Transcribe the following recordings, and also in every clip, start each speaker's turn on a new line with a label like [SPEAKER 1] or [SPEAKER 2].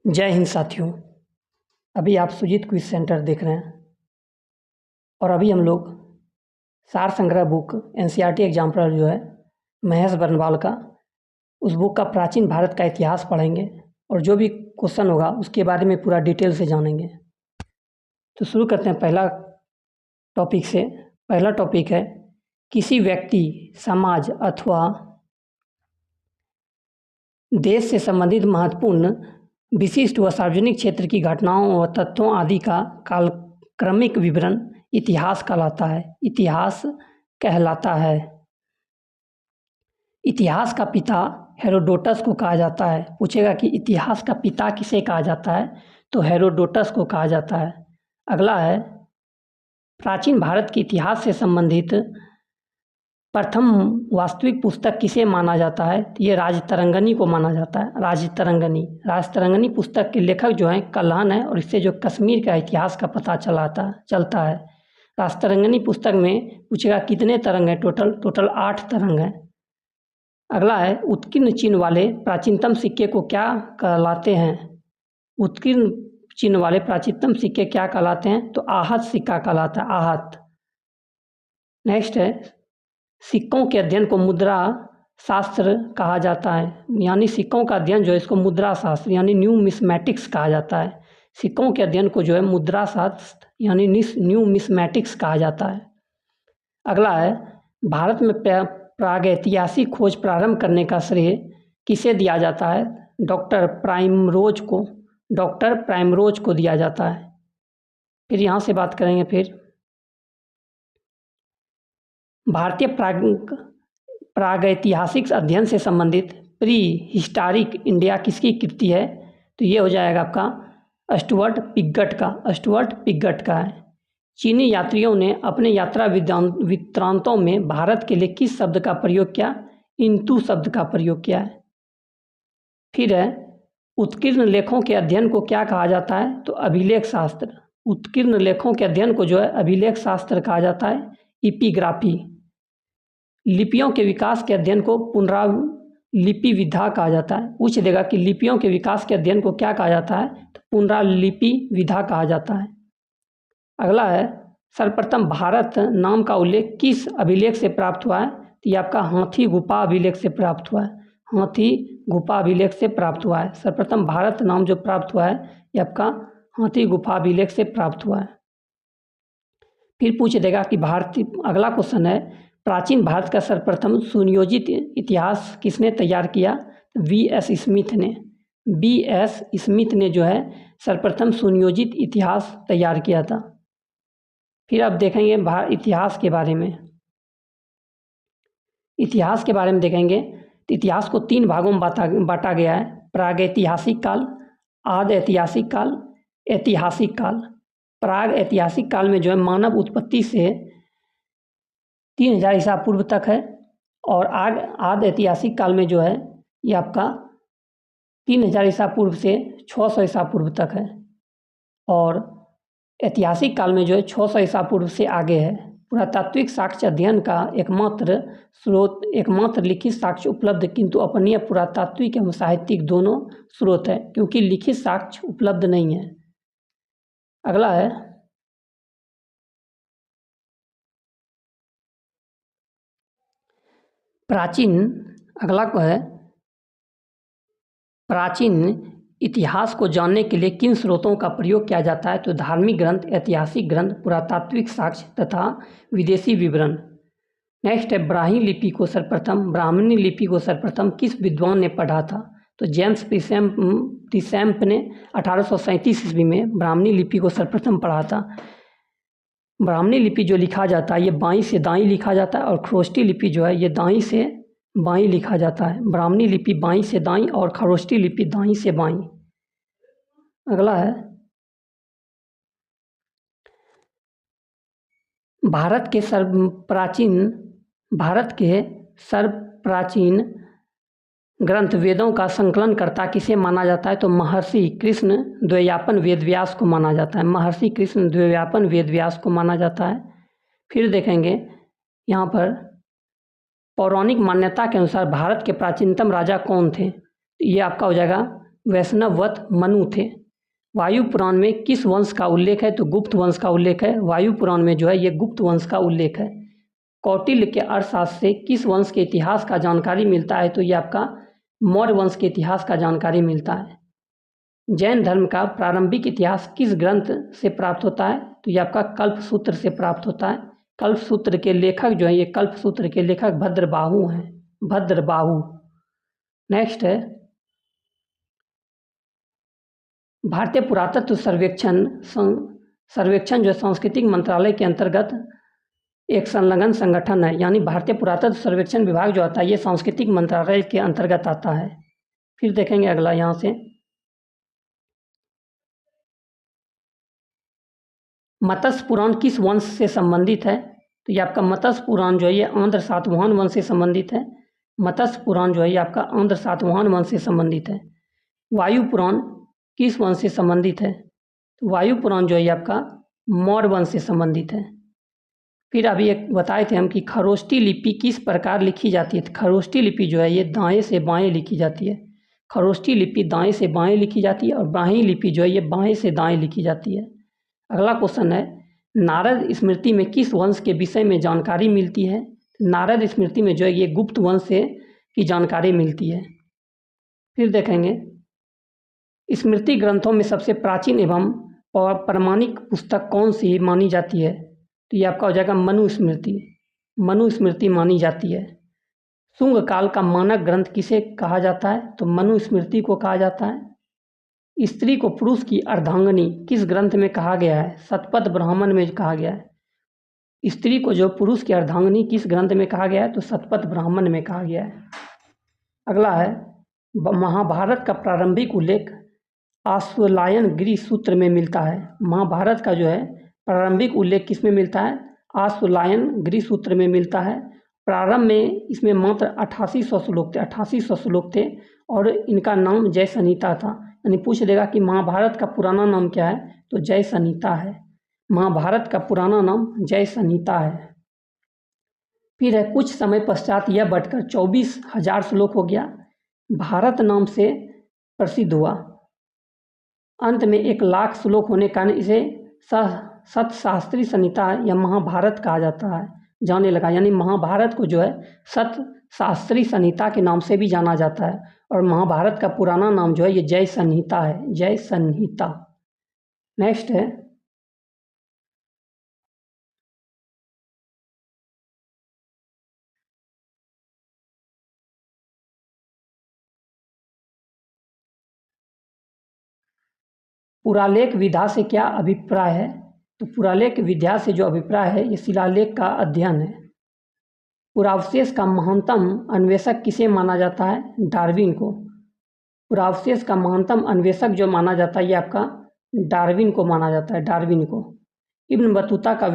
[SPEAKER 1] जय हिंद साथियों। अभी आप सुजीत क्विज सेंटर देख रहे हैं और अभी हम लोग सार संग्रह बुक एनसीईआरटी एग्जाम्पलर जो है महेश बर्नवाल का, उस बुक का प्राचीन भारत का इतिहास पढ़ेंगे और जो भी क्वेश्चन होगा उसके बारे में पूरा डिटेल से जानेंगे। तो शुरू करते हैं पहला टॉपिक से। पहला टॉपिक है किसी व्यक्ति, समाज अथवा देश से संबंधित महत्वपूर्ण, विशिष्ट व सार्वजनिक क्षेत्र की घटनाओं व तथ्यों आदि का कालक्रमिक विवरण इतिहास कहलाता है। इतिहास कहलाता है। इतिहास का पिता हेरोडोटस को कहा जाता है। पूछेगा कि इतिहास का पिता किसे कहा जाता है, तो हेरोडोटस को कहा जाता है। अगला है प्राचीन भारत के इतिहास से संबंधित प्रथम वास्तविक पुस्तक किसे माना जाता है, तो ये राजतरंगिणी को माना जाता है। राजतरंगिणी पुस्तक के लेखक जो हैं कल्हण है और इससे जो कश्मीर का इतिहास का पता चलता है। राजतरंगिणी पुस्तक में पूछेगा कितने तरंग हैं, टोटल 8 तरंग हैं। अगला है उत्कीर्ण चिन्ह वाले प्राचीनतम सिक्के को क्या कहलाते हैं। उत्कीर्ण चिन्ह वाले प्राचीनतम सिक्के क्या कहलाते हैं, तो आहत सिक्का कहलाता है। आहत। नेक्स्ट है सिक्कों के अध्ययन को मुद्रा शास्त्र कहा जाता है। यानी सिक्कों का अध्ययन जो है इसको मुद्रा शास्त्र यानी न्यूमिस्मेटिक्स कहा जाता है। सिक्कों के अध्ययन को जो है मुद्रा शास्त्र यानी न्यूमिस्मेटिक्स कहा जाता है। अगला है भारत में प्रागैतिहासिक खोज प्रारंभ करने का श्रेय किसे दिया जाता है, डॉक्टर प्राइमरोज को दिया जाता है। फिर यहाँ से बात करेंगे। फिर भारतीय प्रागैतिहासिक अध्ययन से संबंधित प्री हिस्टोरिक इंडिया किसकी कृति है, तो ये हो जाएगा आपका स्टुअर्ट पिगट का है। चीनी यात्रियों ने अपने यात्रा वृत्तांतों में भारत के लिए किस शब्द का प्रयोग किया, इंतु शब्द का प्रयोग किया है। फिर है उत्कीर्ण लेखों के अध्ययन को क्या कहा जाता है, तो अभिलेख शास्त्र। उत्कीर्ण लेखों के अध्ययन को जो है अभिलेख शास्त्र कहा जाता है। इपिग्राफी। लिपियों के विकास के अध्ययन को पुनरालिपि विधा कहा जाता है। पूछ देगा कि लिपियों के विकास के अध्ययन को क्या कहा जाता है, तो पुनरालिपि विधा कहा जाता है। अगला है सर्वप्रथम भारत नाम का उल्लेख किस अभिलेख से प्राप्त हुआ है, तो ये आपका हाथी गुफा अभिलेख से प्राप्त हुआ है। हाथी गुफा अभिलेख से प्राप्त हुआ है। सर्वप्रथम भारत नाम जो प्राप्त हुआ है ये आपका हाथी गुफा अभिलेख से प्राप्त हुआ है। फिर पूछ देगा कि अगला क्वेश्चन है प्राचीन भारत का सर्वप्रथम सुनियोजित इतिहास किसने तैयार किया, V.S. स्मिथ ने जो है सर्वप्रथम सुनियोजित इतिहास तैयार किया था। फिर अब देखेंगे इतिहास के बारे में। इतिहास के बारे में देखेंगे तो इतिहास को 3 भागों में बांटा गया है। प्रागैतिहासिक काल, आदि ऐतिहासिक काल, ऐतिहासिक काल। प्राग ऐतिहासिक काल में जो है मानव उत्पत्ति से 3000 ईसा पूर्व तक है और आदि ऐतिहासिक काल में जो है ये आपका 3000 ईसा पूर्व से 600 ईसा पूर्व तक है और ऐतिहासिक काल में जो है 600 ईसा पूर्व से आगे है। पुरातात्विक साक्ष्य अध्ययन का एकमात्र लिखित साक्ष्य उपलब्ध किंतु अपनीय पुरातात्विक एवं साहित्यिक दोनों स्रोत है, क्योंकि लिखित साक्ष्य उपलब्ध नहीं है। अगला है प्राचीन इतिहास को जानने के लिए किन स्रोतों का प्रयोग किया जाता है, तो धार्मिक ग्रंथ, ऐतिहासिक ग्रंथ, पुरातात्विक साक्ष्य तथा विदेशी विवरण। नेक्स्ट है ब्राह्मी लिपि को सर्वप्रथम किस विद्वान ने पढ़ा था, तो जेम्स प्रिसेम्प ने 1837 ईस्वी में ब्राह्मी लिपि को सर्वप्रथम पढ़ा था। ब्राह्मी लिपि जो लिखा जाता है ये बाईं से दाईं लिखा जाता है और खरोष्टी लिपि जो है ये दाईं से बाईं लिखा जाता है। ब्राह्मी लिपि बाईं से दाईं और खरोष्टी लिपि दाईं से बाईं। अगला है भारत के सर्वप्राचीन ग्रंथ वेदों का संकलन करता किसे माना जाता है, तो महर्षि कृष्ण द्वैयापन वेदव्यास को माना जाता है। महर्षि कृष्ण द्वैयापन वेदव्यास को माना जाता है। फिर देखेंगे यहाँ पर पौराणिक मान्यता के अनुसार भारत के प्राचीनतम राजा कौन थे, ये आपका हो जाएगा वैष्णववत मनु थे। वायु पुराण में किस वंश का उल्लेख है? तो गुप्त वंश का उल्लेख है। वायु पुराण में जो है ये गुप्त वंश का उल्लेख है। कौटिल्य के अर्थशास्त्र से किस वंश के इतिहास का जानकारी मिलता है? तो ये आपका मौर्य वंश के इतिहास का जानकारी मिलता है। जैन धर्म का प्रारंभिक इतिहास किस ग्रंथ से प्राप्त होता है? तो ये आपका कल्पसूत्र से प्राप्त होता है। कल्पसूत्र के लेखक जो है, ये कल्पसूत्र के लेखक भद्रबाहु हैं, भद्रबाहु। नेक्स्ट है, भारतीय पुरातत्व सर्वेक्षण जो सांस्कृतिक मंत्रालय के अंतर्गत एक संलग्न संगठन है, यानी भारतीय पुरातत्व सर्वेक्षण विभाग जो आता है ये सांस्कृतिक मंत्रालय के अंतर्गत आता है। फिर देखेंगे अगला यहाँ से, मत्स्य पुराण किस वंश से संबंधित है? तो ये आपका मत्स्य पुराण जो है ये आंध्र सातवाहन वंश से संबंधित है। मत्स्य पुराण जो है ये आपका आंध्र सातवाहन वंश से संबंधित है। वायु पुराण किस वंश से संबंधित है? तो वायु पुराण जो है ये आपका मौर्य वंश से संबंधित है। फिर अभी एक बताए थे हम कि खरोष्ठी लिपि किस प्रकार लिखी जाती है? खरोष्ठी लिपि जो है ये दाएं से बाएं लिखी जाती है। खरोष्ठी लिपि दाएं से बाएं लिखी जाती है और ब्राह्मी लिपि जो है ये बाएं से दाएं लिखी जाती है। अगला क्वेश्चन है, नारद स्मृति में किस वंश के विषय में जानकारी मिलती है? नारद स्मृति में जो है ये गुप्त वंश से की जानकारी मिलती है। फिर देखेंगे, स्मृति ग्रंथों में सबसे प्राचीन एवं प्रमाणिक पुस्तक कौन सी मानी जाती है? तो ये आपका हो जाएगा मनुस्मृति। मनुस्मृति मानी जाती है। शुंग काल का मानक ग्रंथ किसे कहा जाता है? तो मनुस्मृति को कहा जाता है। स्त्री को पुरुष की अर्धांगिनी किस ग्रंथ में कहा गया है? शतपथ ब्राह्मण में कहा गया है। स्त्री को जो पुरुष की अर्धांगिनी किस ग्रंथ में कहा गया है? तो शतपथ ब्राह्मण में कहा गया है। अगला है, महाभारत का प्रारंभिक उल्लेख आश्वलायन गृह सूत्र में मिलता है। महाभारत का जो है प्रारंभिक उल्लेख किस में मिलता है? आश्वलायन गृह सूत्र में मिलता है। प्रारंभ में इसमें मात्र 8800 श्लोक थे, 8800 श्लोक थे और इनका नाम जय संहिता था। यानी पूछ देगा कि महाभारत का पुराना नाम क्या है? तो जय संहिता है। महाभारत का पुराना नाम जय संहिता है। फिर है, कुछ समय पश्चात यह बढ़कर 24,000 श्लोक हो गया, भारत नाम से प्रसिद्ध हुआ। अंत में 1,00,000 श्लोक होने के कारण इसे सतशास्त्री संहिता या महाभारत कहा जाता है, जाने लगा। यानी महाभारत को जो है सतशास्त्री संहिता के नाम से भी जाना जाता है और महाभारत का पुराना नाम जो है ये जय संहिता है, जय संहिता। नेक्स्ट है, पुरालेख विधा से क्या अभिप्राय है? तो पुरालेख विधा से जो अभिप्राय है ये शिलालेख का अध्ययन है। पुरावशेष का महानतम अन्वेषक किसे माना जाता है? डार्विन को। पुरावशेष का महानतम अन्वेषक जो माना जाता है ये आपका डार्विन को माना जाता है, डार्विन को। इब्न बतूता का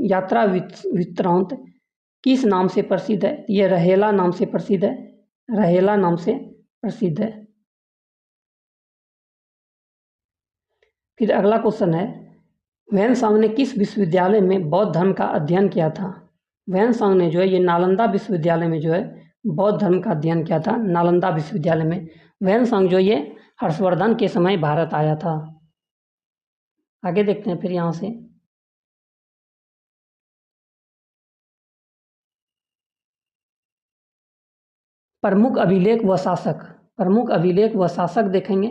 [SPEAKER 1] यात्रा वृत्तांत किस नाम से प्रसिद्ध है? ये रहेला नाम से प्रसिद्ध है, रहेला नाम से प्रसिद्ध है। फिर अगला क्वेश्चन है, ह्वेनसांग ने किस विश्वविद्यालय में बौद्ध धर्म का अध्ययन किया था? ह्वेनसांग ने जो है ये नालंदा विश्वविद्यालय में जो है बौद्ध धर्म का अध्ययन किया था, नालंदा विश्वविद्यालय में। ह्वेनसांग जो ये हर्षवर्धन के समय भारत आया था। आगे देखते हैं फिर यहाँ से, प्रमुख अभिलेख व शासक। प्रमुख अभिलेख व शासक देखेंगे।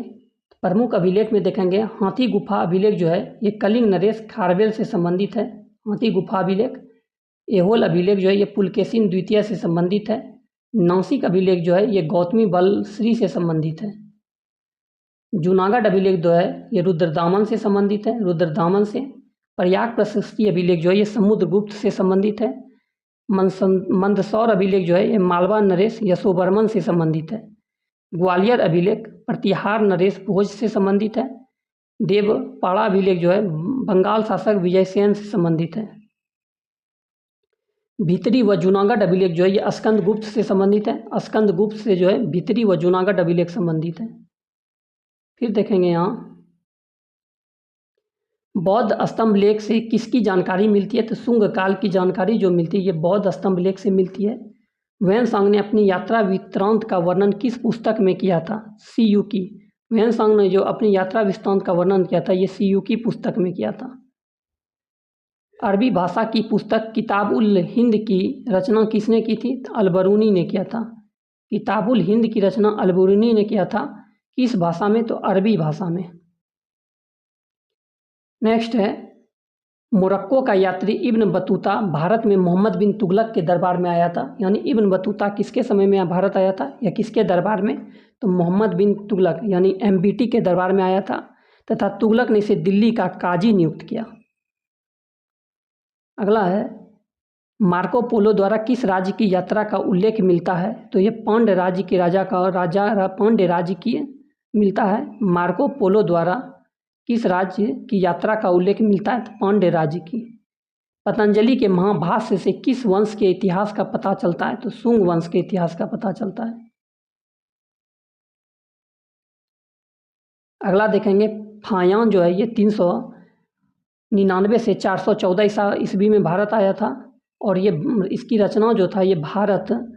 [SPEAKER 1] प्रमुख अभिलेख में देखेंगे हाथी गुफा अभिलेख जो है ये कलिंग नरेश खारवेल से संबंधित है, हाथी गुफा अभिलेख। एहोल अभिलेख जो है ये पुलकेशिन द्वितीय से संबंधित है। नासिक अभिलेख जो है ये गौतमी बलश्री से संबंधित है। जूनागढ़ अभिलेख जो है ये रुद्रदामन से संबंधित है, रुद्रदामन से। प्रयाग प्रशस्ति अभिलेख जो है ये समुद्रगुप्त से संबंधित है। मंदसौर अभिलेख जो है ये मालवा नरेश यशोवर्मन से संबंधित है। ग्वालियर अभिलेख प्रतिहार नरेश भोज से संबंधित है। देवपाड़ा अभिलेख जो है बंगाल शासक विजयसेन से संबंधित है। भीतरी व जूनागढ़ अभिलेख जो है ये स्कंदगुप्त से संबंधित है, स्कंदगुप्त से जो है भीतरी व जूनागढ़ अभिलेख संबंधित है। फिर देखेंगे यहाँ बौद्ध स्तंभ लेख से किसकी जानकारी मिलती है? तो शुंग काल की जानकारी जो मिलती है ये बौद्ध स्तंभ लेख से मिलती है। ह्वेनसांग ने अपनी यात्रा वृत्तांत का वर्णन किस पुस्तक में किया था? CU की ह्वेनसांग ने जो अपनी यात्रा वृत्तांत का वर्णन किया था ये सीयू की पुस्तक में किया था। अरबी भाषा की पुस्तक किताब उल हिंद की रचना किसने की थी? अलबरूनी ने किया था। किताब उल हिंद की रचना अलबरूनी ने किया था। किस भाषा में? तो अरबी भाषा में। नेक्स्ट है, मोरक्को का यात्री इब्न बतूता भारत में मोहम्मद बिन तुगलक के दरबार में आया था। यानी इब्न बतूता किसके समय में भारत आया था या किसके दरबार में? तो मोहम्मद बिन तुगलक यानी एमबीटी के दरबार में आया था तथा तुगलक ने इसे दिल्ली का काजी नियुक्त किया। अगला है, मार्को पोलो द्वारा किस राज्य की यात्रा का उल्लेख मिलता है? तो ये पांड्य राज्य के पांड्य राज्य की मिलता है। मार्को पोलो द्वारा किस राज्य की यात्रा का उल्लेख मिलता है? तो पांड्य राज्य की। पतंजलि के महाभाष्य से किस वंश के इतिहास का पता चलता है? तो शुंग वंश के इतिहास का पता चलता है। अगला देखेंगे, फायान जो है ये 399 से 414 ईसा ईस्वी में भारत आया था और ये इसकी रचना जो था ये भारत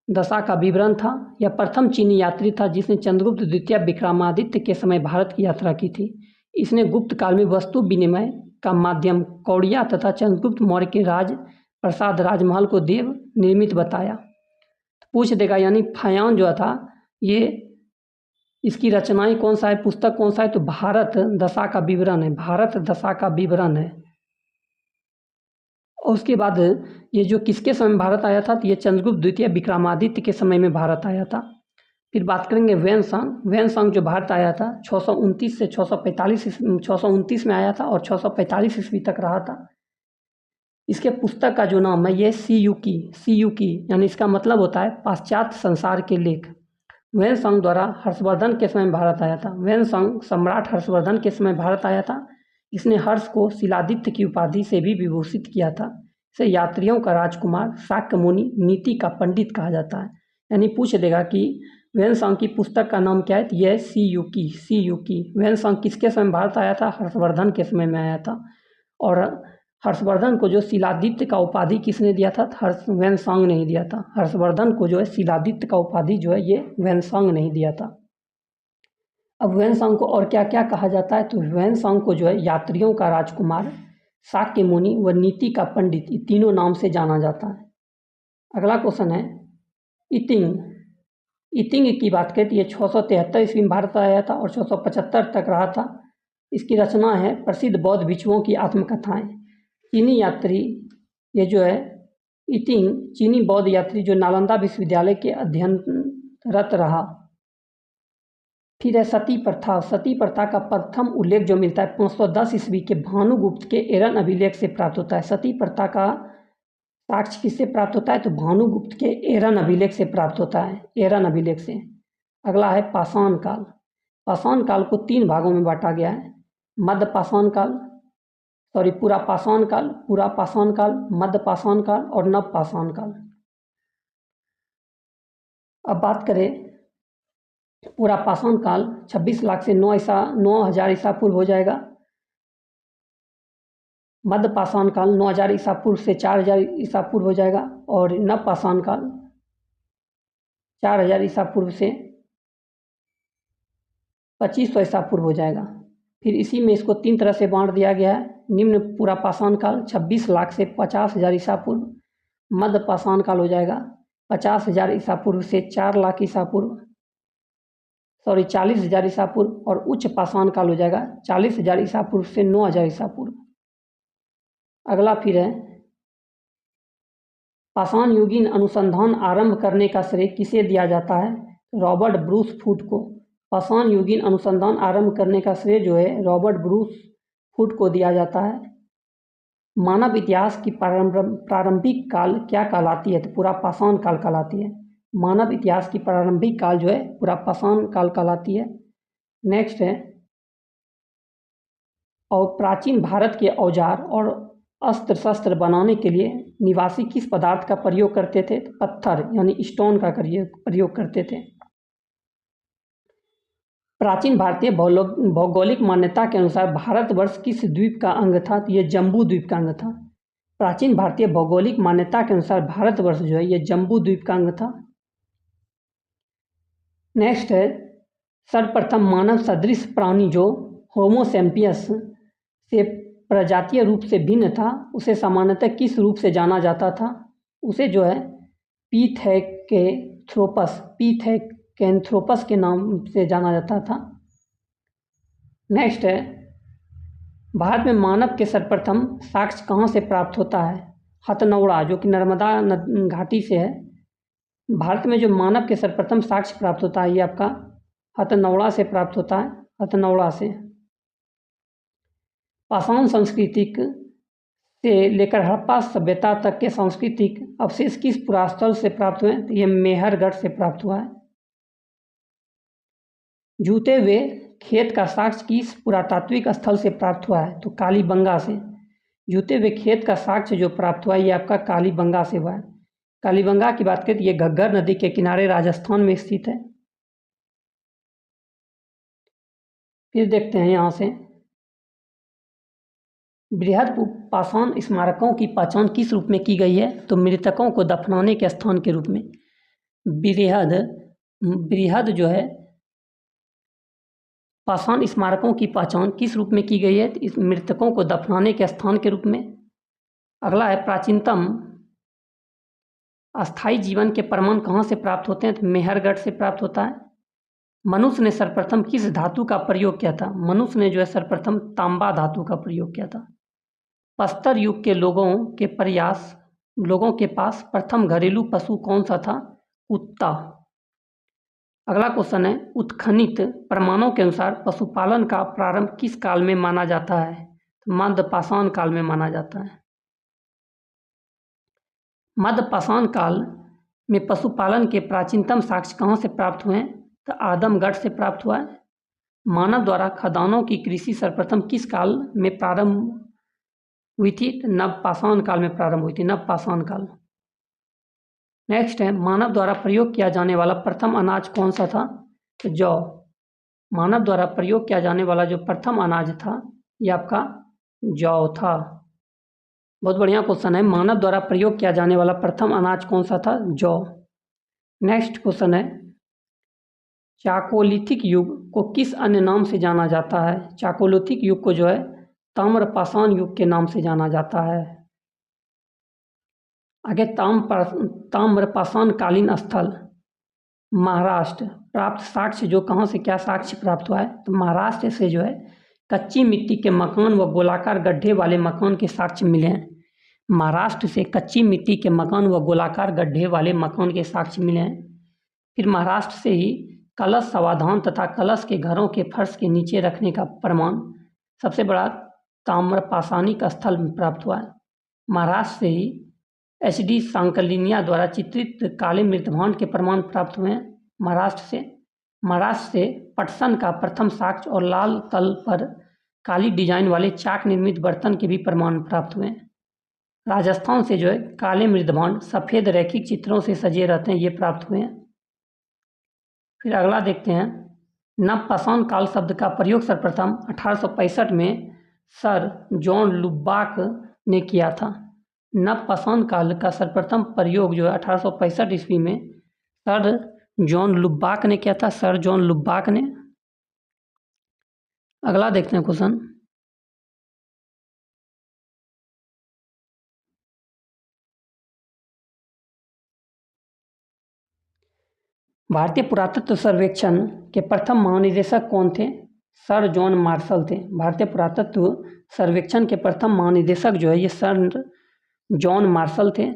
[SPEAKER 1] दशा का विवरण था। यह प्रथम चीनी यात्री था जिसने चंद्रगुप्त द्वितीय विक्रमादित्य के समय भारत की यात्रा की थी। इसने गुप्त काल में वस्तु विनिमय का माध्यम कौड़िया तथा चंद्रगुप्त मौर्य के राज प्रसाद राजमहल को देव निर्मित बताया। तो पूछ देगा, यानी फायान जो था ये इसकी रचनाएं कौन सा है, पुस्तक कौन सा है? तो भारत दशा का विवरण है। भारत दशा का विवरण है। और उसके बाद ये जो किसके समय में भारत आया था? तो ये चंद्रगुप्त द्वितीय विक्रमादित्य के समय में भारत आया था। फिर बात करेंगे ह्वेनसांग जो भारत आया था 629 से 629 में आया था और 645 ईस्वी तक रहा था। इसके पुस्तक का जो नाम है ये सीयूकी यानी इसका मतलब होता है पाश्चात्य संसार के लेख। ह्वेनसांग द्वारा हर्षवर्धन के समय में भारत आया था। ह्वेनसांग सम्राट हर्षवर्धन के समय भारत आया था। इसने हर्ष को शिलादित्य की उपाधि से भी विभूषित किया था। इसे यात्रियों का राजकुमार, शाक्य मुनि, नीति का पंडित कहा जाता है। यानी पूछ देगा कि ह्वेनसांग की पुस्तक का नाम क्या है? तो यह सीयूकी। ह्वेनसांग किसके समय भारत आया था? हर्षवर्धन के समय में आया था। और हर्षवर्धन को जो शिलादित्य का उपाधि किसने दिया था? ह्वेनसांग ने ही दिया था। हर्षवर्धन को जो है शिलादित्य का उपाधि जो है ये ह्वेनसांग ने ही दिया था। अब ह्वेनसांग को और क्या क्या कहा जाता है? तो ह्वेनसांग को जो है यात्रियों का राजकुमार, शाक्य मुनि व नीति का पंडित, ये तीनों नाम से जाना जाता है। अगला क्वेश्चन है, इतिंग की बात करें तो ये 673 ईस्वी में भारत आया था और 675 तक रहा था। इसकी रचना है प्रसिद्ध बौद्ध भिक्षुओं की आत्मकथाएं। चीनी यात्री ये जो है इतिंग चीनी बौद्ध यात्री जो नालंदा विश्वविद्यालय के अध्ययनरत रहा। फिर है सती प्रथा का प्रथम उल्लेख जो मिलता है 510 ईस्वी के भानुगुप्त के एरन अभिलेख से प्राप्त होता है। सती प्रथा का साक्ष्य किससे प्राप्त होता है? तो भानुगुप्त के एरन अभिलेख से प्राप्त होता है, एरन अभिलेख से। अगला है पाषाण काल को 3 भागों में बांटा गया है। मध्य पाषाण काल, पूरा पाषाण काल, मध्य पाषाण काल और नव पाषाण काल। अब बात करें पूरा पाषाण काल 26 लाख से 9,000 ईसा पूर्व हो जाएगा। मध्य पाषाण काल 9,000 ईसा पूर्व से 4,000 ईसा पूर्व हो जाएगा और नव पाषाण काल 4,000 ईसा पूर्व से 2,500 ईसा पूर्व हो जाएगा। फिर इसी में इसको 3 तरह से बांट दिया गया है। निम्न पूरा पाषाण काल 26 लाख से 50,000 ईसा पूर्व, मध्य पाषाण काल हो जाएगा 50,000 ईसा पूर्व से 4 लाख ईसा पूर्व, 40,000 ईसा पूर्व, और उच्च पाषाण काल हो जाएगा 40,000 ईसा पूर्व से 9,000 ईसा पूर्व। अगला फिर है पाषाण युगीन अनुसंधान आरंभ करने का श्रेय किसे दिया जाता है? रॉबर्ट ब्रूस फूट को। पाषाण युगीन अनुसंधान आरंभ करने का श्रेय जो है रॉबर्ट ब्रूस फूट को दिया जाता है। मानव इतिहास की प्रारंभिक काल क्या कहलाती है? तो पूरा पाषाण काल कहलाती है। मानव इतिहास की प्रारंभिक काल जो है पूरा पाषाण काल कहलाती है। नेक्स्ट है, और प्राचीन भारत के औजार और अस्त्र शस्त्र बनाने के लिए निवासी किस पदार्थ का प्रयोग करते थे? पत्थर यानी स्टोन का प्रयोग करते थे। प्राचीन भारतीय भौगोलिक मान्यता के अनुसार भारतवर्ष किस द्वीप का अंग था? तो ये जम्बू द्वीप का अंग था। प्राचीन भारतीय भौगोलिक मान्यता के अनुसार भारतवर्ष जो है ये जम्बू द्वीप का अंग था। नेक्स्ट है, सर्वप्रथम मानव सदृश प्राणी जो होमो सैपियंस से प्रजातीय रूप से भिन्न था, उसे सामान्यतः किस रूप से जाना जाता था? उसे जो है पीथैकेंथ्रोपस के नाम से जाना जाता था। नेक्स्ट है, भारत में मानव के सर्वप्रथम साक्ष्य कहाँ से प्राप्त होता है? हथनौड़ा, जो कि नर्मदा घाटी से है। भारत में जो मानव के सर्वप्रथम साक्ष्य प्राप्त होता है, ये आपका हथनौड़ा से प्राप्त होता है, हथनौड़ा से। पाषाण सांस्कृतिक से लेकर हड़प्पा सभ्यता तक के सांस्कृतिक अवशेष किस पुरास्थल से प्राप्त हुए? तो ये मेहरगढ़ से प्राप्त हुआ है। जूते हुए खेत का साक्ष्य किस पुरातात्विक स्थल से प्राप्त हुआ है? तो कालीबंगा से। जूते हुए खेत का साक्ष्य जो प्राप्त हुआ है, ये आपका कालीबंगा से हुआ है। कालीबंगा की बात करें तो ये घग्गर नदी के किनारे राजस्थान में स्थित है। फिर देखते हैं यहाँ से, बृहद पाषाण स्मारकों की पहचान किस रूप में की गई है? तो मृतकों को दफनाने के स्थान के रूप में। बृहद जो है पाषाण स्मारकों की पहचान किस रूप में की गई है? इस मृतकों को दफनाने के स्थान के रूप में। अगला है, प्राचीनतम अस्थायी जीवन के प्रमाण कहाँ से प्राप्त होते हैं? तो मेहरगढ़ से प्राप्त होता है। मनुष्य ने सर्वप्रथम किस धातु का प्रयोग किया था? मनुष्य ने जो है सर्वप्रथम तांबा धातु का प्रयोग किया था। प्रस्तर युग के लोगों के पास प्रथम घरेलू पशु कौन सा था? कुत्ता। अगला क्वेश्चन है, उत्खनित प्रमाणों के अनुसार पशुपालन का प्रारंभ किस काल में माना जाता है? तो मध्य पाषाण काल में माना जाता है। मध्य पाषाण काल में पशुपालन के प्राचीनतम साक्ष्य कहाँ से प्राप्त हुए हैं? तो आदमगढ़ से प्राप्त हुआ है। मानव द्वारा खदानों की कृषि सर्वप्रथम किस काल में प्रारंभ हुई थी? तो नवपाषाण काल में प्रारंभ हुई थी, नवपाषाण काल। नेक्स्ट है, मानव द्वारा प्रयोग किया जाने वाला प्रथम अनाज कौन सा था? तो जौ। मानव द्वारा प्रयोग किया जाने वाला जो प्रथम अनाज था, ये आपका जौ था। बहुत बढ़िया क्वेश्चन है, मानव द्वारा प्रयोग किया जाने वाला प्रथम अनाज कौन सा था? जौ। नेक्स्ट क्वेश्चन है, चाकोलिथिक युग को किस अन्य नाम से जाना जाता है? चाकोलिथिक युग को जो है ताम्रपाषाण युग के नाम से जाना जाता है। आगे, ताम्रपाषाण कालीन स्थल महाराष्ट्र प्राप्त साक्ष्य जो कहाँ से क्या साक्ष्य प्राप्त हुआ है? तो महाराष्ट्र से जो है कच्ची मिट्टी के मकान व गोलाकार गड्ढे वाले मकान के साक्ष्य मिले हैं। महाराष्ट्र से कच्ची मिट्टी के मकान व गोलाकार गड्ढे वाले मकान के साक्ष्य मिले हैं। फिर महाराष्ट्र से ही कलश समाधान तथा कलश के घरों के फर्श के नीचे रखने का प्रमाण सबसे बड़ा ताम्रपाषाणिक स्थल में प्राप्त हुआ है। महाराष्ट्र से ही HD सांकलिनिया द्वारा चित्रित काले मृतभांड के प्रमाण प्राप्त हुए हैं। महाराष्ट्र से पटसन का प्रथम साक्ष्य और लाल तल पर काली डिजाइन वाले चाक निर्मित बर्तन के भी प्रमाण प्राप्त हुए हैं। राजस्थान से जो है काले मृतभांड सफ़ेद रैखिक चित्रों से सजे रहते हैं, ये प्राप्त हुए हैं। फिर अगला देखते हैं, नवपाषाण काल शब्द का प्रयोग सर्वप्रथम 1865 में सर जॉन लुबाक ने किया था। नवपाषाण काल का सर्वप्रथम प्रयोग जो है 1865 ईस्वी में सर जॉन लुबाक ने किया था, सर जॉन लुबाक ने। अगला देखते हैं क्वेश्चन, भारतीय पुरातत्व सर्वेक्षण के प्रथम महानिदेशक कौन थे? सर जॉन मार्शल थे। भारतीय पुरातत्व सर्वेक्षण के प्रथम महानिदेशक जो है ये सर जॉन मार्शल थे।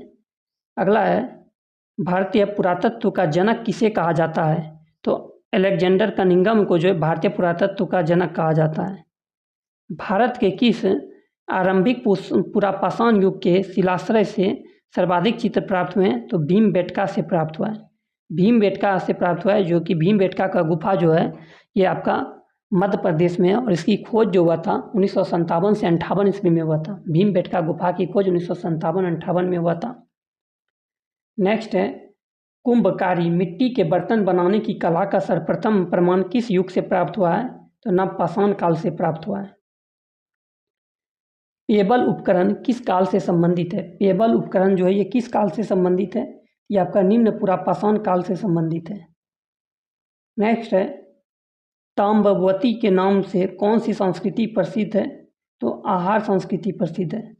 [SPEAKER 1] अगला है, भारतीय पुरातत्व का जनक किसे कहा जाता है? तो अलेक्जेंडर कनिंघम को जो है भारतीय पुरातत्व का जनक कहा जाता है। भारत के किस आरंभिक पुरापाषाण युग के शिलाश्रय से सर्वाधिक चित्र प्राप्त हुए हैं? तो भीमबेटका से प्राप्त हुआ है। भीमबेटका से प्राप्त हुआ है, जो कि भीमबेटका का गुफा जो है ये आपका मध्य प्रदेश में है और इसकी खोज जो हुआ था 1957 से 58 ईस्वी में हुआ था। भीमबेटका गुफा की खोज 1957-58 में हुआ था। नेक्स्ट है, कुंभकारी मिट्टी के बर्तन बनाने की कला का सर्वप्रथम प्रमाण किस युग से प्राप्त हुआ है? तो नवपाषाण काल से प्राप्त हुआ है। पेबल उपकरण किस काल से संबंधित है? पेबल उपकरण जो है ये किस काल से संबंधित है? ये आपका निम्न पुरापाषाण काल से संबंधित है। नेक्स्ट है, ताम्रवती के नाम से कौन सी संस्कृति प्रसिद्ध है? तो आहार संस्कृति प्रसिद्ध है।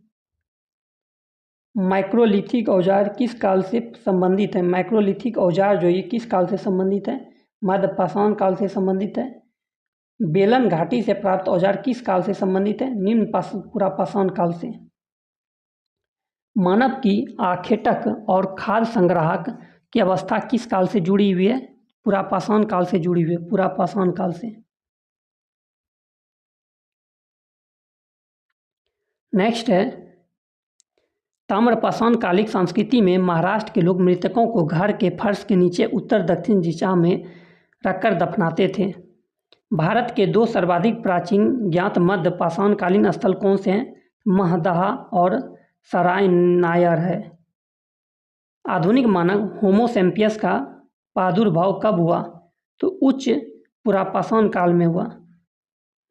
[SPEAKER 1] माइक्रोलिथिक औजार किस काल से संबंधित है? माइक्रोलिथिक औजार जो ये किस काल से संबंधित है? मध्यपाषाण काल से संबंधित है। बेलन घाटी से प्राप्त औजार किस काल से संबंधित है? निम्न पुरापाषाण काल से। मानव की आखेटक और खाद्य संग्राहक की अवस्था किस काल से जुड़ी हुई है? पुरापाषाण काल से जुड़ी हुई है, पुरापाषाण काल से। नेक्स्ट है, ताम्रपाषाण कालिक संस्कृति में महाराष्ट्र के लोग मृतकों को घर के फर्श के नीचे उत्तर दक्षिण दिशा में रखकर दफनाते थे। भारत के 2 सर्वाधिक प्राचीन ज्ञात मध्य पाषाणकालीन स्थल कौन से हैं? महदहा और सराय नायर है। आधुनिक मानव होमो सैपियंस का प्रादुर्भाव कब हुआ? तो उच्च पुरापाषाण काल में हुआ।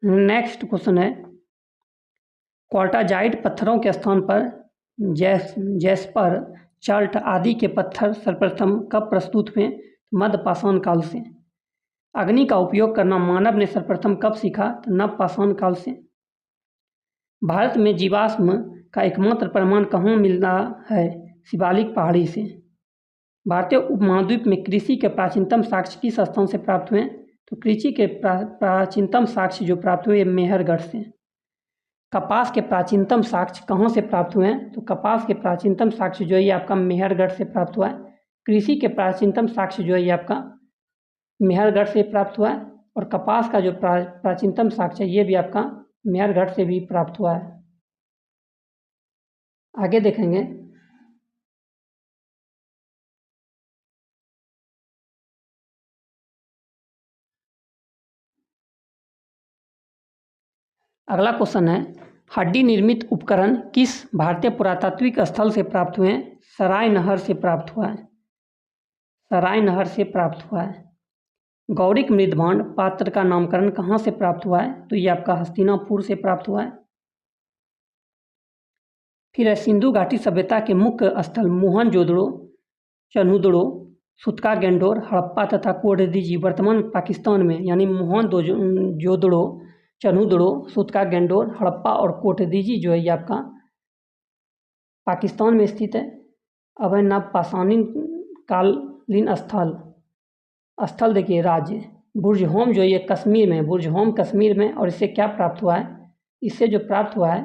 [SPEAKER 1] नेक्स्ट क्वेश्चन है, क्वार्टाजाइट पत्थरों के स्थान पर जैस्पर, चार्ल्ट आदि के पत्थर सर्वप्रथम कब प्रस्तुत हुए? मध्यपाषाण काल से। अग्नि का उपयोग करना मानव ने सर्वप्रथम कब सीखा? तो नवपाषाण काल से। भारत में जीवाश्म का एकमात्र प्रमाण कहाँ मिलता है? शिवालिक पहाड़ी से। भारतीय उपमहाद्वीप में कृषि के प्राचीनतम साक्ष्य किस स्थान से प्राप्त हुए? तो कृषि के प्राचीनतम साक्ष्य जो प्राप्त हुए मेहरगढ़ से। कपास के प्राचीनतम साक्ष्य कहाँ से प्राप्त हुए हैं? तो कपास के प्राचीनतम साक्ष्य जो है ये आपका मेहरगढ़ से प्राप्त हुआ है। कृषि के प्राचीनतम साक्ष्य जो है ये आपका मेहरगढ़ से प्राप्त हुआ है, और कपास का जो प्राचीनतम साक्ष्य है ये भी आपका मेहरगढ़ से भी प्राप्त हुआ है। आगे देखेंगे, अगला क्वेश्चन है, हड्डी निर्मित उपकरण किस भारतीय पुरातात्विक स्थल से प्राप्त हुए हैं? सराय नहर से प्राप्त हुआ है। सराय नहर से प्राप्त हुआ है। गौड़िक मृदभांड पात्र का नामकरण कहाँ से प्राप्त हुआ है? तो ये आपका हस्तिनापुर से प्राप्त हुआ है। फिर है, सिंधु घाटी सभ्यता के मुख्य स्थल मोहनजोदड़ो, चन्हुदड़ो, सुतका गेंडोर, हड़प्पा तथा कोडदीजी वर्तमान पाकिस्तान में, यानी मोहनजोदड़ो, चन्हुदड़ो, सुतका गेंडोर, हड़प्पा और कोटदीजी जो है ये आपका पाकिस्तान में स्थित है। अब है नवपाषाणीन कालीन स्थल देखिए, राज्य बुर्ज होम जो ये कश्मीर में, बुर्ज होम कश्मीर में। और इससे क्या प्राप्त हुआ है? इससे जो प्राप्त हुआ है,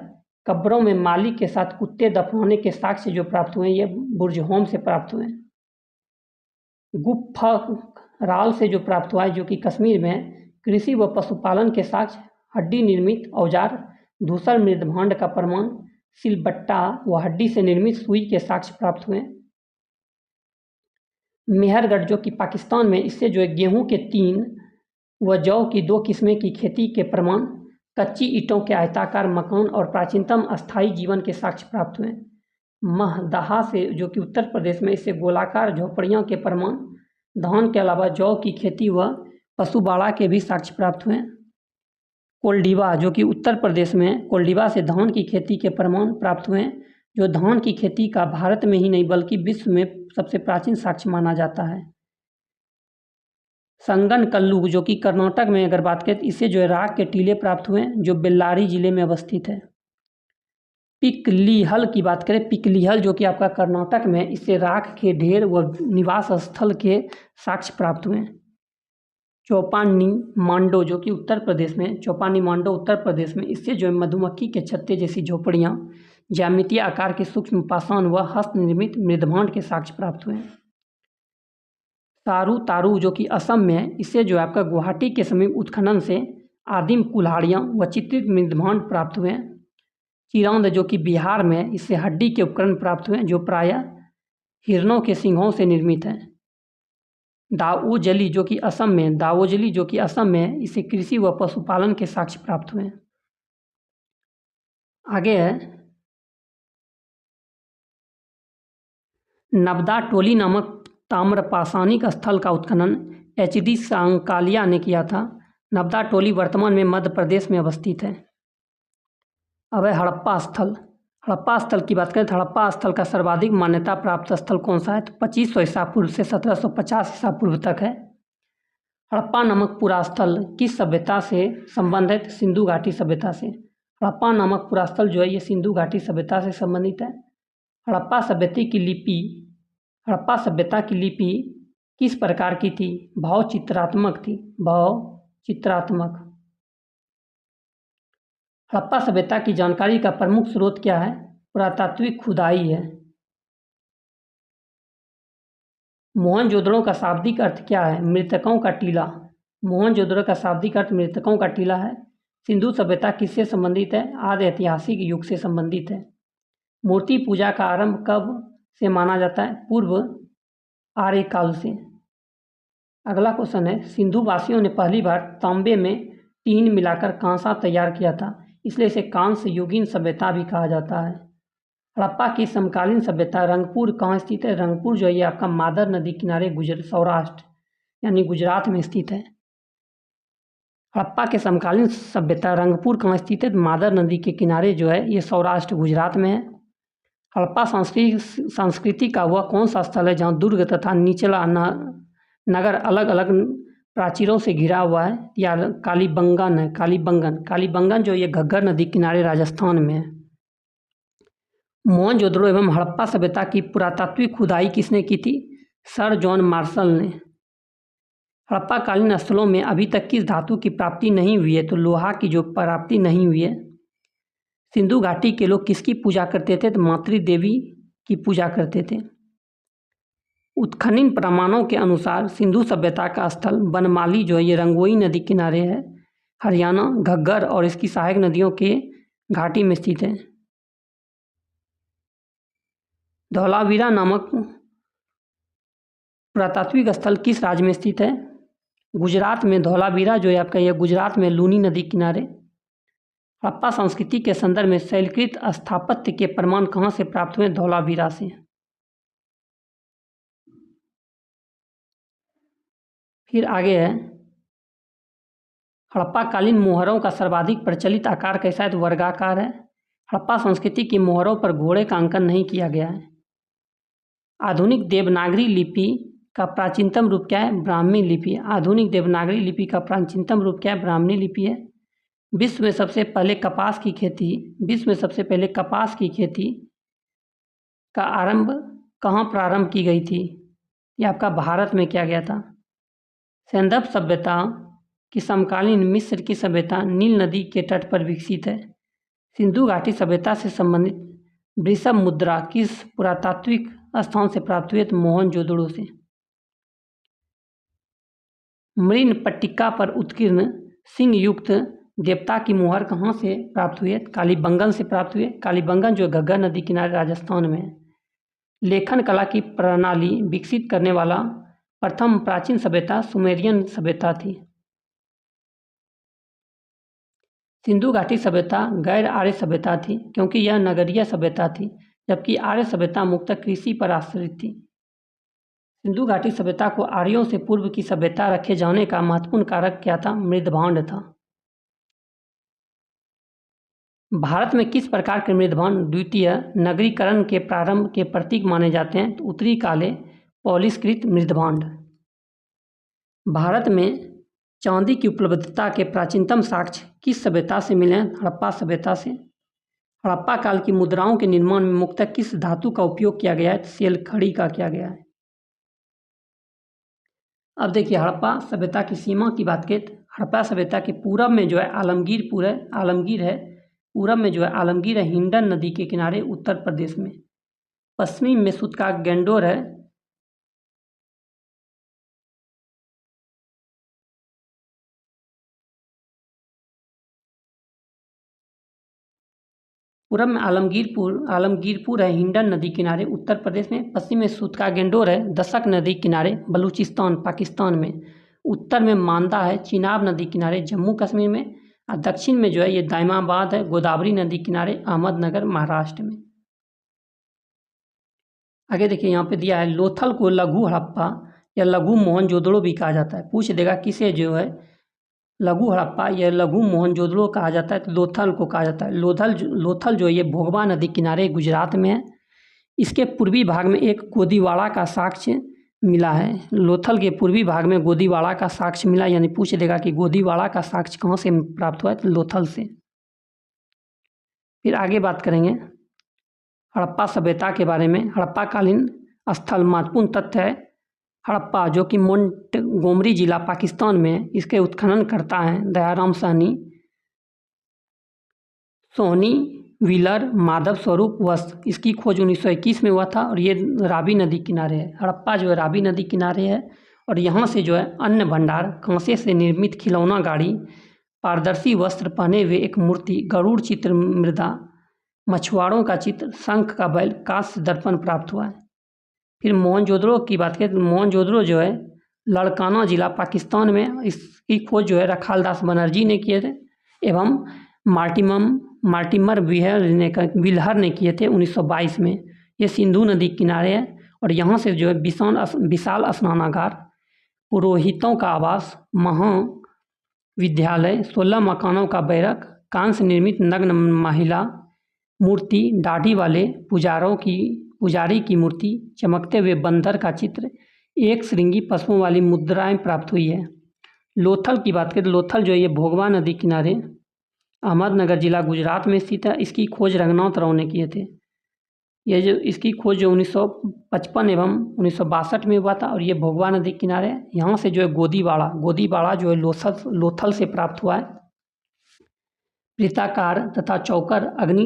[SPEAKER 1] कब्रों में मालिक के साथ कुत्ते दफनाने के साक्ष्य जो प्राप्त हुए ये बुर्ज होम से प्राप्त हुए। गुफा राल से जो प्राप्त हुआ है जो कि कश्मीर में, कृषि व पशुपालन के साक्ष्य, हड्डी निर्मित औजार, धूसर मृदभांड का प्रमाण, सिलबट्टा व हड्डी से निर्मित सुई के साक्ष्य प्राप्त हुए। मेहरगढ़ जो कि पाकिस्तान में, इससे जो है गेहूं के 3 व जौ की 2 किस्में की खेती के प्रमाण, कच्ची ईंटों के आयताकार मकान और प्राचीनतम अस्थायी जीवन के साक्ष्य प्राप्त हुए। महदहा से जो कि उत्तर प्रदेश में, इससे गोलाकार झोपड़ियों के प्रमाण, धान के अलावा जौ की खेती व पशुबाड़ा के भी साक्ष्य प्राप्त हुए। कोल्डिवा जो कि उत्तर प्रदेश में, कोल्डिवा से धान की खेती के प्रमाण प्राप्त हुए, जो धान की खेती का भारत में ही नहीं बल्कि विश्व में सबसे प्राचीन साक्ष्य माना जाता है। संगनकल्लू जो कि कर्नाटक में अगर बात करें तो इससे जो है राख के टीले प्राप्त हुए जो बेल्लारी जिले में अवस्थित है। पिकलीहल की बात करें, पिकलीहल जो कि आपका कर्नाटक में, इससे राख के ढेर व निवास स्थल के साक्ष्य प्राप्त हुए। चौपानी मांडो जो कि उत्तर प्रदेश में, चौपानी मांडो उत्तर प्रदेश में, इससे जो है मधुमक्खी के छत्ते जैसी झोपड़ियाँ, ज्यामितीय आकार के सूक्ष्म पाषाण व हस्त निर्मित मृदभांड के साक्ष्य प्राप्त हुए। तारू तारू जो कि असम में है, इससे जो है आपका गुवाहाटी के समीप उत्खनन से आदिम कुल्हाड़ियाँ व चित्रित मृदभांड प्राप्त हुए। चिरांद जो कि बिहार में, इससे हड्डी के उपकरण प्राप्त हुए जो प्रायः हिरणों के सींगों से निर्मित हैं। दाओजली जो कि असम में, दाओजली जो कि असम में, इससे कृषि व पशुपालन के साक्ष्य प्राप्त हुए। आगे है, नबदा टोली नामक ताम्रपाषाणिक स्थल का उत्खनन HD सांकालिया ने किया था। नबदा टोली वर्तमान में मध्य प्रदेश में अवस्थित है। अब है हड़प्पा स्थल। हड़प्पा स्थल की बात करें तो हड़प्पा स्थल का सर्वाधिक मान्यता प्राप्त स्थल कौन सा है? तो 2500 ईसा पूर्व से 1750 ईसा पूर्व तक है। हड़प्पा नामक पुरास्थल किस सभ्यता से संबंधित? सिंधु घाटी सभ्यता से। हड़प्पा नामक पुरास्थल जो है ये सिंधु घाटी सभ्यता से संबंधित है। हड़प्पा सभ्यता की लिपि किस प्रकार की थी? भावचित्रात्मक थी। भावचित्रात्मक। हड़प्पा सभ्यता की जानकारी का प्रमुख स्रोत क्या है? पुरातात्विक खुदाई है। मोहनजोदड़ो का शाब्दिक अर्थ क्या है? मृतकों का टीला। मोहनजोदड़ो का शाब्दिक अर्थ मृतकों का टीला है। सिंधु सभ्यता किससे संबंधित है? आदि ऐतिहासिक युग से संबंधित है। मूर्ति पूजा का आरंभ कब से माना जाता है? पूर्व आर्य काल से। अगला क्वेश्चन है, सिंधु वासियों ने पहली बार तांबे में टीन मिलाकर कांसा तैयार किया था, इसलिए इसे कांस्य युगीन सभ्यता भी कहा जाता है। हड़प्पा की समकालीन सभ्यता रंगपुर कहाँ स्थित है? रंगपुर जो है ये आपका मादर नदी किनारे सौराष्ट्र यानी गुजरात में स्थित है। हड़प्पा के समकालीन सभ्यता रंगपुर कहाँ स्थित है? मादर नदी के किनारे जो है ये सौराष्ट्र गुजरात में है। हड़प्पा संस्कृति का वह कौन सा स्थल है जहाँ दुर्ग तथा निचला नगर अलग अलग प्राचीरों से घिरा हुआ है? या कालीबंगन है। कालीबंगन जो ये घग्गर नदी किनारे राजस्थान में है। मोहनजोदड़ो एवं हड़प्पा सभ्यता की पुरातात्विक खुदाई किसने की थी? सर जॉन मार्शल ने। हड़प्पा कालीन स्थलों में अभी तक किस धातु की प्राप्ति नहीं हुई है? तो लोहा की जो प्राप्ति नहीं हुई है। सिंधु घाटी के लोग किसकी पूजा करते थे? तो मातृ देवी की पूजा करते थे। उत्खनन प्रमाणों के अनुसार सिंधु सभ्यता का स्थल बनमाली जो है ये रंगोई नदी किनारे है, हरियाणा, घग्गर और इसकी सहायक नदियों के घाटी में स्थित है। धौलावीरा नामक पुरातात्विक स्थल किस राज्य में स्थित है? गुजरात में। धौलावीरा जो है आपका यह गुजरात में लूनी नदी किनारे। हड़प्पा संस्कृति के संदर्भ में शैलकृत स्थापत्य के प्रमाण कहाँ से प्राप्त हुए? धौलावीरा से। फिर आगे है, हड़प्पा कालीन मोहरों का सर्वाधिक प्रचलित आकार कैसा है? तो वर्गाकार है। हड़प्पा संस्कृति की मोहरों पर घोड़े का अंकन नहीं किया गया है। आधुनिक देवनागरी लिपि का प्राचीनतम रूप क्या है? ब्राह्मी लिपि। आधुनिक देवनागरी लिपि का प्राचीनतम रूप क्या है? ब्राह्मी लिपि है। विश्व में सबसे पहले कपास की खेती का आरंभ कहाँ प्रारंभ की गई थी? यह आपका भारत में किया गया था। सिंधु सभ्यता की समकालीन मिस्र की सभ्यता नील नदी के तट पर विकसित है। सिंधु घाटी सभ्यता से संबंधित वृषभ मुद्रा किस पुरातात्विक स्थान से प्राप्त हुई? तो मोहनजोदड़ो से। मृण पट्टिका पर उत्कीर्ण सिंह युक्त देवता की मुहर कहाँ से प्राप्त हुई है? कालीबंगन से प्राप्त हुई है। कालीबंगन जो घग्गर नदी किनारे राजस्थान में है। लेखन कला की प्रणाली विकसित करने वाला प्रथम प्राचीन सभ्यता सुमेरियन सभ्यता थी। सिंधु घाटी सभ्यता गैर आर्य सभ्यता थी क्योंकि यह नगरीय सभ्यता थी, जबकि आर्य सभ्यता मुख्यतः कृषि पर आश्रित थी। सिंधु घाटी सभ्यता को आर्यों से पूर्व की सभ्यता रखे जाने का महत्वपूर्ण कारक क्या था? मृदभांड था। भारत में किस प्रकार के मृदभांड द्वितीय नगरीकरण के प्रारंभ के प्रतीक माने जाते हैं? तो उत्तरी काले पॉलिशकृत मृदभांड। भारत में चांदी की उपलब्धता के प्राचीनतम साक्ष्य किस सभ्यता से मिले हैं? हड़प्पा सभ्यता से। हड़प्पा काल की मुद्राओं के निर्माण में मुख्यतः किस धातु का उपयोग किया गया है? सेल खड़ी का किया गया है। अब देखिए हड़प्पा सभ्यता की सीमा की बात करें तो हड़प्पा सभ्यता के पूरब में जो है आलमगीर है। पूरब में जो है आलमगीर है हिंडन नदी के किनारे उत्तर प्रदेश में। पश्चिमी में सूतका गेंडोर है। पूरब में आलमगीरपुर है हिंडन नदी किनारे उत्तर प्रदेश में। पश्चिम में सूतका गेंडोर है दशक नदी किनारे बलूचिस्तान पाकिस्तान में। उत्तर में मांदा है चिनाब नदी किनारे जम्मू कश्मीर में। और दक्षिण में जो है ये दाइमाबाद है गोदावरी नदी किनारे अहमदनगर महाराष्ट्र में। आगे देखिए यहाँ पे दिया है लोथल को लघु हड़प्पा या लघु मोहनजोदड़ो भी कहा जाता है। पूछ देगा किसे जो है लघु हड़प्पा या लघु मोहनजोदड़ो कहा जाता है? तो लोथल को कहा जाता है। लोथल जो है ये भोगवा नदी किनारे गुजरात में है। इसके पूर्वी भाग में एक कोदीवाड़ा का साक्ष्य मिला है। लोथल के पूर्वी भाग में गोदीवाड़ा का साक्ष्य मिला, यानी पूछ देगा कि गोदीवाड़ा का साक्ष्य कहाँ से प्राप्त हुआ है, तो लोथल से। फिर आगे बात करेंगे हड़प्पा सभ्यता के बारे में। हड़प्पा कालीन स्थल महत्वपूर्ण तथ्य है। हड़प्पा जो कि मोंटगोमरी जिला पाकिस्तान में है, इसके उत्खनन करता है दयाराम सोहनी, व्हीलर, माधव स्वरूप वस्त। इसकी खोज 1921 में हुआ था और ये रावी नदी किनारे है। हड़प्पा जो है रावी नदी किनारे है और यहाँ से जो है अन्न भंडार, कांसे से निर्मित खिलौना गाड़ी, पारदर्शी वस्त्र पहने हुए एक मूर्ति, गरुड़ चित्र मृदा, मछुआरों का चित्र, शंख का बैल, कांस्य दर्पण प्राप्त हुआ है। फिर मोहनजोदड़ो की बात करें तो मोहनजोदड़ो जो है लड़काना जिला पाकिस्तान में, इसकी खोज जो है रखालदास बनर्जी ने किए थे एवं मार्टिमर विल्हर ने किए थे 1922 में। ये सिंधु नदी किनारे है और यहाँ से जो है विशाल स्नानागार, पुरोहितों का आवास, महाविद्यालय, 16 मकानों का बैरक, कांस्य निर्मित नग्न महिला मूर्ति, दाढ़ी वाले पुजारी की मूर्ति, चमकते हुए बंदर का चित्र, एक श्रृंगी पशुओं वाली मुद्राएं प्राप्त हुई है। लोथल की बात करें तो लोथल जो है ये भोगवा नदी किनारे अहमदनगर जिला गुजरात में स्थित है। इसकी खोज रंगनाथ राव ने किए थे। ये जो इसकी खोज जो 1955 एवं 1962 में हुआ था और ये भोगवा नदी किनारे है। यहाँ से जो है गोदीवाड़ा जो है लोथल से प्राप्त हुआ है। वृत्ताकार तथा चौकर अग्नि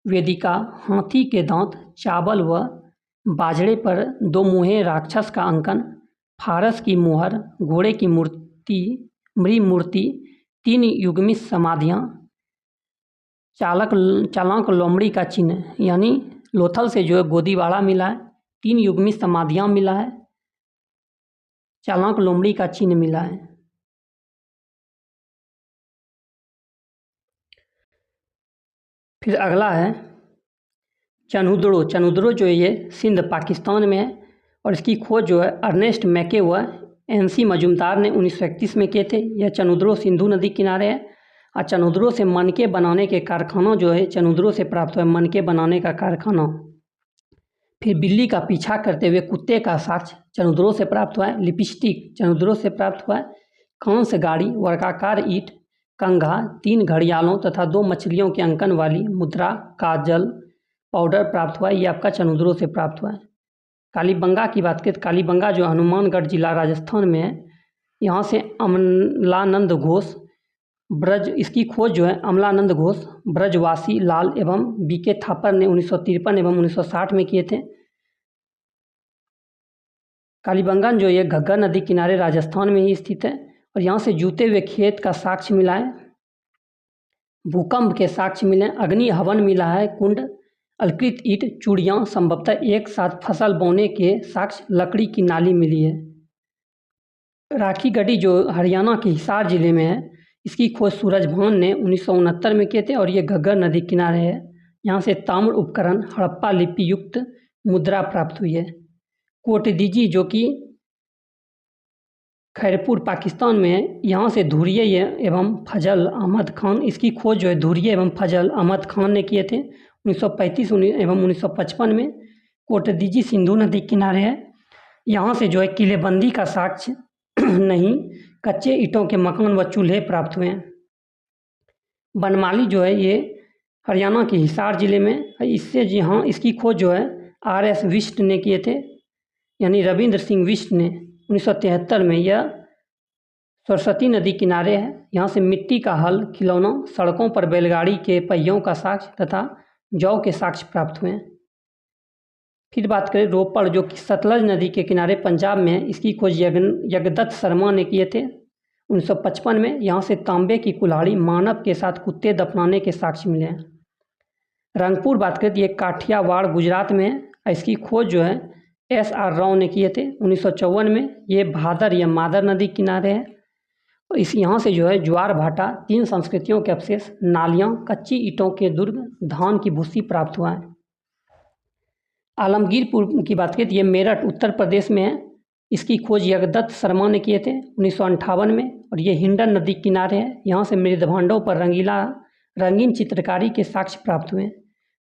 [SPEAKER 1] वेदिका, हाथी के दांत, चावल व बाजरे पर 2 मुँहे राक्षस का अंकन, फारस की मुहर, घोड़े की मूर्ति, मृमूर्ति, 3 युग्मित समाधियाँ, चालाक लोमड़ी का चिन्ह, यानी लोथल से जो है गोदीवाड़ा मिला है, 3 युग्मित समाधियाँ मिला है, चालाक लोमड़ी का चिन्ह मिला है। फिर अगला है चनुद्रो जो है ये सिंध पाकिस्तान में है और इसकी खोज जो है अर्नेस्ट मैके व NC मजुमदार ने 1931 में किए थे। यह चनुद्रो सिंधु नदी किनारे है और चनुद्रो से मनके बनाने के कारखाना जो है चनुद्रो से प्राप्त हुआ है, मनके बनाने का कारखाना। फिर बिल्ली का पीछा करते हुए कुत्ते का साक्ष्य चनुद्रो से प्राप्त हुआ है। लिपस्टिक चनुद्रो से प्राप्त हुआ है। कांस्य गाड़ी, वर्गाकार ईंट, कंघा, 3 घड़ियालों तथा 2 मछलियों के अंकन वाली मुद्रा, काजल, पाउडर प्राप्त हुआ है। ये आपका चनुद्रो से प्राप्त हुआ है। कालीबंगा की बात करें तो कालीबंगा जो हनुमानगढ़ जिला राजस्थान में है, यहाँ से अमलानंद घोष ब्रज, इसकी खोज जो है अमलानंद घोष, ब्रजवासी लाल एवं BK थापर ने 1953 एवं 1960 में किए थे। कालीबंगन जो ये घग्गर नदी किनारे राजस्थान में ही स्थित है और यहाँ से जूते हुए खेत का साक्ष्य मिला है। भूकंप के साक्ष्य मिले, अग्नि हवन मिला है, कुंड, अलकृत ईंट, चूड़ियाँ, संभवतः एक साथ फसल बोने के साक्ष्य, लकड़ी की नाली मिली है। राखी गढ़ी जो हरियाणा के हिसार जिले में है, इसकी खोज सूरजभान ने 1969 में किए थे और ये घग्गर नदी किनारे है। यहाँ से ताम्र उपकरण, हड़प्पा लिपि युक्त मुद्रा प्राप्त हुई है। कोटदीजी जो कि खैरपुर पाकिस्तान में है, यहाँ से धुरिये एवं फजल अहमद खान, इसकी खोज जो है धुरिये एवं फजल अहमद खान ने किए थे 1935 एवं 1955 में। कोटदीजी सिंधु नदी किनारे है। यहाँ से जो है किलेबंदी का साक्ष्य नहीं, कच्चे ईंटों के मकान व चूल्हे प्राप्त हुए हैं। बनमाली जो है ये हरियाणा के हिसार जिले में, इससे यहाँ इसकी खोज जो है RS विष्ट ने किए थे, यानी रविंद्र सिंह विष्ट ने 1973 में। यह सरस्वती नदी किनारे है। यहाँ से मिट्टी का हल, खिलौना, सड़कों पर बैलगाड़ी के पहियों का साक्ष्य तथा जौ के साक्ष्य प्राप्त हुए हैं। फिर बात करें रोपड़ जो कि सतलज नदी के किनारे पंजाब में है, इसकी खोज यज्ञदत्त शर्मा ने किए थे 1955 में। यहाँ से तांबे की कुल्हाड़ी, मानव के साथ कुत्ते दफनाने के साक्ष्य मिले हैं। रंगपुर बात करें तो ये काठियावाड़ गुजरात में है। इसकी खोज जो है SR राव ने किए थे 1954 में। ये भादर या मादर नदी किनारे है। इस यहाँ से जो है ज्वार भाटा, 3 संस्कृतियों के अवशेष, नालियाँ, कच्ची ईंटों के दुर्ग, धान की भूसी प्राप्त हुआ है। आलमगीरपुर की बात करें तो ये मेरठ उत्तर प्रदेश में है। इसकी खोज यज्ञदत्त शर्मा ने किए थे 1958 में और ये हिंडन नदी किनारे है। यहाँ से मृदभांडों पर रंगीन चित्रकारी के साक्ष्य प्राप्त हुए हैं।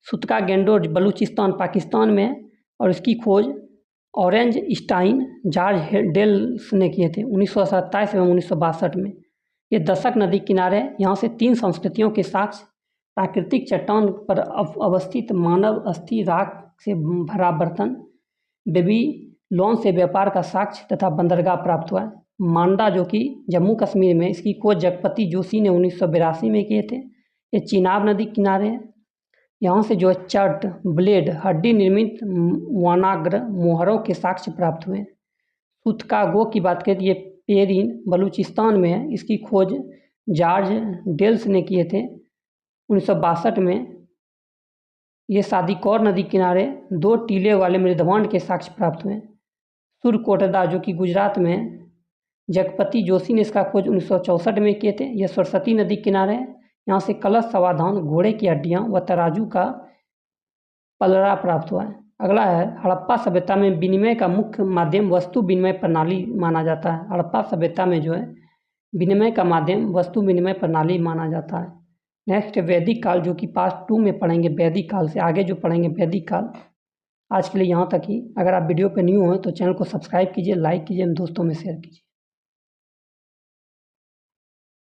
[SPEAKER 1] सुतका गेंडोर बलूचिस्तान पाकिस्तान में है और इसकी खोज ऑरेंज स्टाइन जॉर्ज डेल्स ने किए थे 1927 एवं 1962 में। ये दशक नदी किनारे, यहाँ से 3 संस्कृतियों के साक्ष्य, प्राकृतिक चट्टान पर अवस्थित मानव अस्थि, राख से भरा बर्तन, बेबीलोन से व्यापार का साक्ष्य तथा बंदरगाह प्राप्त हुआ है। मांडा जो कि जम्मू कश्मीर में, इसकी खोज जगपति जोशी ने 1982 में किए थे। ये चिनाब नदी किनारे है। यहाँ से जो है चट, ब्लेड, हड्डी निर्मित वानाग्र मोहरों के साक्ष्य प्राप्त हुए। सुतकागो की बात करें तो ये पेरिन बलूचिस्तान में है। इसकी खोज जॉर्ज डेल्स ने किए थे 1962 में। ये सादिकौर नदी किनारे 2 टीले वाले मृदभांड के साक्ष्य प्राप्त हुए। सुरकोटदा जो कि गुजरात में है, जगपति जोशी ने इसका खोज 1964 में किए थे। यह सरस्वती नदी किनारे है। यहाँ से कलश समाधान, घोड़े की हड्डियाँ व तराजू का पलड़ा प्राप्त हुआ है। अगला है हड़प्पा सभ्यता में विनिमय का मुख्य माध्यम वस्तु विनिमय प्रणाली माना जाता है। हड़प्पा सभ्यता में जो है विनिमय का माध्यम वस्तु विनिमय प्रणाली माना जाता है। नेक्स्ट वैदिक काल, जो कि पार्ट 2 में पढ़ेंगे। वैदिक काल से आगे जो पढ़ेंगे वैदिक काल। आज के लिए यहाँ तक ही। अगर आप वीडियो पे न्यू हो तो चैनल को सब्सक्राइब कीजिए, लाइक कीजिए, दोस्तों में शेयर कीजिए।